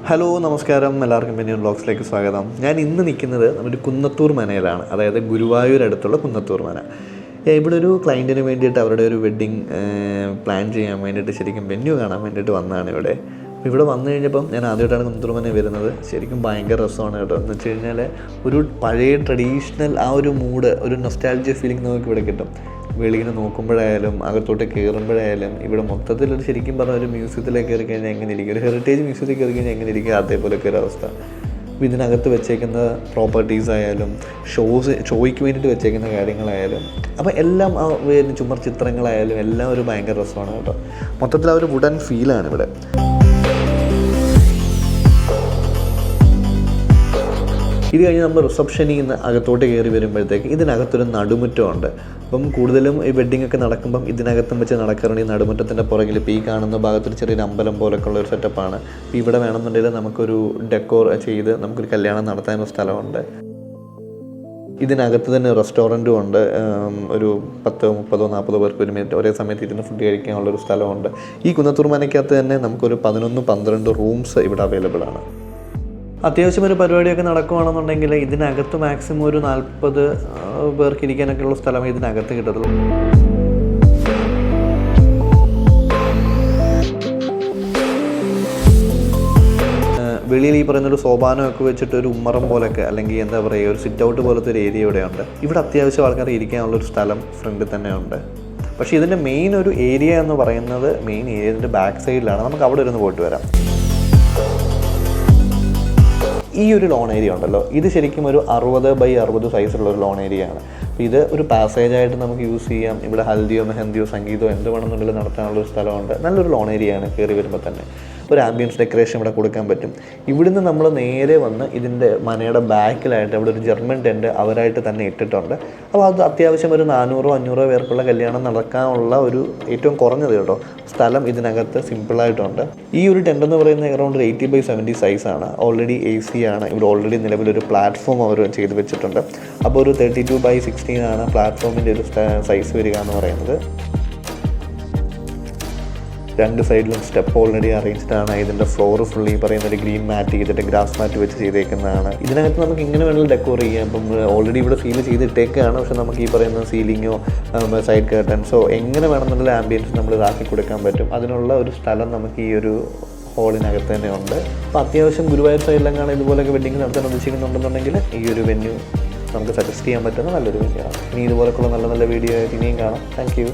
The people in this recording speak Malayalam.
ഹലോ നമസ്കാരം, എല്ലാവർക്കും പിന്നെ വ്ളോഗ്സിലേക്ക് സ്വാഗതം. ഞാൻ ഇന്ന് നിൽക്കുന്നത് നമ്മുടെ കുന്നത്തൂർ മനയിലാണ്, അതായത് ഗുരുവായൂർ അടുത്തുള്ള കുന്നത്തൂർ മന. ഇവിടെ ഒരു ക്ലയൻറ്റിന് വേണ്ടിയിട്ട് അവരുടെ ഒരു വെഡ്ഡിങ് പ്ലാൻ ചെയ്യാൻ വേണ്ടിയിട്ട് ശരിക്കും വെന്യൂ കാണാൻ വേണ്ടിയിട്ട് വന്നതാണ് ഇവിടെ. ഇവിടെ വന്നു കഴിഞ്ഞപ്പം ഞാൻ ആദ്യമായിട്ടാണ് കുന്നത്തൂർ മന വരുന്നത്. ശരിക്കും ഭയങ്കര രസമാണ് കേട്ടോ. എന്ന് വെച്ച് കഴിഞ്ഞാൽ ഒരു പഴയ ട്രഡീഷണൽ ആ ഒരു മൂഡ്, ഒരു നൊസ്റ്റാൾജിയ ഫീലിംഗ് നമുക്ക് ഇവിടെ കിട്ടും. വെളിയിൽ നോക്കുമ്പോഴായാലും അകത്തോട്ട് കയറുമ്പോഴായാലും ഇവിടെ മൊത്തത്തിലൊരു ശരിക്കും പറഞ്ഞാൽ ഒരു മ്യൂസിയത്തിലേക്ക് കയറി കഴിഞ്ഞാൽ എങ്ങനെ ഇരിക്കും, ഒരു ഹെറിറ്റേജ് മ്യൂസിയത്തിൽ കയറി കഴിഞ്ഞാൽ എങ്ങനെ ഇരിക്കും, അതേപോലെയൊക്കെ ഒരു അവസ്ഥ. അപ്പോൾ ഇതിനകത്ത് വെച്ചേക്കുന്ന പ്രോപ്പർട്ടീസ് ആയാലും ഷോയ്ക്ക് വേണ്ടിയിട്ട് വെച്ചേക്കുന്ന കാര്യങ്ങളായാലും അപ്പോൾ എല്ലാം ആ ചുമർ ചിത്രങ്ങളായാലും എല്ലാം ഒരു ഭയങ്കര രസമാണ് കേട്ടോ. മൊത്തത്തിൽ ആ ഒരു വുഡൻ ഫീലാണ് ഇവിടെ. ഇത് കഴിഞ്ഞ് നമ്മൾ റിസപ്ഷനിൽ നിന്ന് അകത്തോട്ട് കയറി വരുമ്പോഴത്തേക്ക് ഇതിനകത്തൊരു നടുമുറ്റമുണ്ട്. അപ്പം കൂടുതലും ഈ വെഡ്ഡിംഗ് ഒക്കെ നടക്കുമ്പം ഇതിനകത്തും വെച്ച് നടക്കാറുണ്ട്. ഈ നടുമുറ്റത്തിൻ്റെ പുറകിൽ ഇപ്പോൾ ഈ കാണുന്ന ഭാഗത്തൊരു ചെറിയൊരു അമ്പലം പോലൊക്കെ ഉള്ളൊരു സെറ്റപ്പാണ്. ഇപ്പോൾ ഇവിടെ വേണമെന്നുണ്ടെങ്കിൽ നമുക്കൊരു ഡെക്കോർ ചെയ്ത് നമുക്കൊരു കല്യാണം നടത്താനൊരു സ്ഥലമുണ്ട്. ഇതിനകത്ത് തന്നെ റെസ്റ്റോറൻറ്റും ഉണ്ട്. ഒരു 10, 30, 40 പേർക്ക് ഒരു മിനിറ്റ് ഒരേ സമയത്ത് ഇരുന്ന് ഫുഡ് കഴിക്കാനുള്ളൊരു സ്ഥലമുണ്ട്. ഈ കുന്നത്തൂർ മനയ്ക്കകത്ത് തന്നെ നമുക്കൊരു 11, 12 റൂംസ് ഇവിടെ അവൈലബിൾ ആണ്. അത്യാവശ്യം ഒരു പരിപാടിയൊക്കെ നടക്കുകയാണെന്നുണ്ടെങ്കിൽ ഇതിനകത്ത് മാക്സിമം ഒരു 40 പേർക്ക് ഇരിക്കാനൊക്കെ ഉള്ള സ്ഥലമേ ഇതിനകത്ത് കിട്ടത്തുള്ളൂ. വെളിയിൽ ഈ പറയുന്നൊരു സോപാനമൊക്കെ വെച്ചിട്ട് ഒരു ഉമ്മറം പോലൊക്കെ, അല്ലെങ്കിൽ എന്താ പറയുക, ഒരു സിറ്റ് ഔട്ട് പോലത്തെ ഒരു ഏരിയ ഇവിടെയുണ്ട്. ഇവിടെ അത്യാവശ്യം ആൾക്കാർ ഇരിക്കാനുള്ളൊരു സ്ഥലം ഫ്രണ്ടിൽ തന്നെ ഉണ്ട്. പക്ഷേ ഇതിൻ്റെ മെയിൻ ഒരു ഏരിയ എന്ന് പറയുന്നത് മെയിൻ ഏരിയൻ്റെ ബാക്ക് സൈഡിലാണ്. നമുക്ക് അവിടെ ഇരുന്ന് പോയിട്ട് വരാം. ഈ ഒരു ലോൺ ഏരിയ ഉണ്ടല്ലോ, ഇത് ശരിക്കും ഒരു 60x60 സൈസുള്ള ഒരു ലോൺ ഏരിയ ആണ്. അപ്പോൾ ഇത് ഒരു പാസേജായിട്ട് നമുക്ക് യൂസ് ചെയ്യാം. ഇവിടെ ഹൽദിയോ മെഹന്തിയോ സംഗീതമോ എന്ത് വേണമെന്നുണ്ടെങ്കിലും നടത്താനുള്ളൊരു സ്ഥലമുണ്ട്. നല്ലൊരു ലോൺ ഏരിയ ആണ്. കയറി വരുമ്പോൾ തന്നെ ഒരു ആംബിയൻസ് ഡെക്കറേഷൻ ഇവിടെ കൊടുക്കാൻ പറ്റും. ഇവിടുന്ന് നമ്മൾ നേരെ വന്ന് ഇതിൻ്റെ മനയുടെ ബാക്കിലായിട്ട് അവിടെ ഒരു ജർമ്മൻ ടെൻറ്റ് അവരായിട്ട് തന്നെ ഇട്ടിട്ടുണ്ട്. അപ്പോൾ അത് അത്യാവശ്യം ഒരു 400-500 പേർക്കുള്ള കല്യാണം നടക്കാനുള്ള ഒരു ഏറ്റവും കുറഞ്ഞത് കേട്ടോ സ്ഥലം ഇതിനകത്ത് സിമ്പിളായിട്ടുണ്ട്. ഈ ഒരു ടെൻ്റ് എന്ന് പറയുന്നത് അറൗണ്ട് 80x70 സൈസാണ്. ഓൾറെഡി AC ആണ്. ഇവിടെ ഓൾറെഡി നിലവിലൊരു പ്ലാറ്റ്ഫോം അവർ ചെയ്ത് വെച്ചിട്ടുണ്ട്. അപ്പോൾ ഒരു 32x16 ആണ് പ്ലാറ്റ്ഫോമിൻ്റെ ഒരു സൈസ് വരിക എന്ന് പറയുന്നത്. 2 സൈഡിലും സ്റ്റെപ്പ് ഓൾറെഡി അറേഞ്ച്ഡ് ആണ്. ഇതിൻ്റെ ഫ്ലോർ ഫുള്ളി പറയുന്ന ഒരു ഗ്രീൻ മാറ്റ് ചെയ്തിട്ട് ഗ്രാസ് മാറ്റ് വെച്ച് ചെയ്തേക്കുന്നതാണ്. ഇതിനകത്ത് നമുക്ക് ഇങ്ങനെ വേണമെങ്കിൽ ഡെക്കോർ ചെയ്യാം. അപ്പം ഓൾറെഡി ഇവിടെ സീൽ ചെയ്തിട്ടേക്കാണ്. പക്ഷെ നമുക്ക് ഈ പറയുന്ന സീലിങ്ങോ സൈഡ് കർട്ടൻസോ എങ്ങനെ വേണമെന്നുള്ള ആംബിയൻസ് നമ്മൾ ഇതാക്കി കൊടുക്കാൻ പറ്റും. അതിനുള്ള ഒരു സ്ഥലം നമുക്ക് ഈ ഒരു ഹോളിനകത്ത് തന്നെ ഉണ്ട്. അപ്പോൾ അത്യാവശ്യം ഗുരുവായൂർ സൈഡിലെങ്ങാണ് ഇതുപോലെയൊക്കെ വെഡ്ഡിങ് നടത്താൻ ഉദ്ദേശിക്കുന്നുണ്ടെന്നുണ്ടെങ്കിൽ ഈ ഒരു വെന്യൂ നമുക്ക് സജസ്റ്റ് ചെയ്യാൻ പറ്റുന്ന നല്ലൊരു വെന്യൂ ആണ്. ഇനി ഇതുപോലെയുള്ള നല്ല നല്ല വീഡിയോ ആയിട്ട് ഇനിയും കാണാം. Thank you.